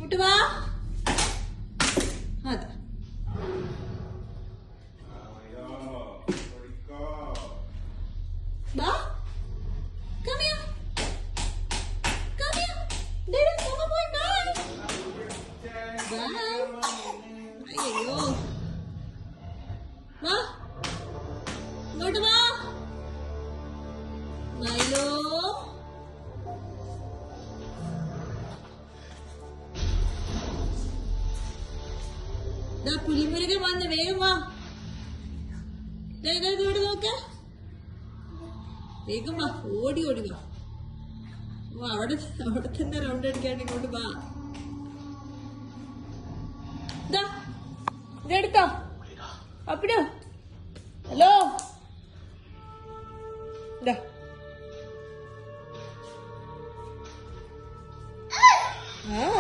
ഇങ്ങോട്ട് വാ. അതെ വാ. Come here. Come here. Dada, come on, boy. Bye. Bye. അയ്യോ വാ ഇങ്ങോട്ട് വാ മൈലോ. പുലിമുരുകൻ വന്ന് വേഗം വാ. ഇവിടെ നോക്ക വേഗം വാ. ഓടി ഓടി വാ. അവിടെ തന്നെ റൗണ്ട് അടിക്കാണ്ട് ഇങ്ങോട്ട് വാ. എടുത്തോ അപ്പിടോ. ഹലോ ആ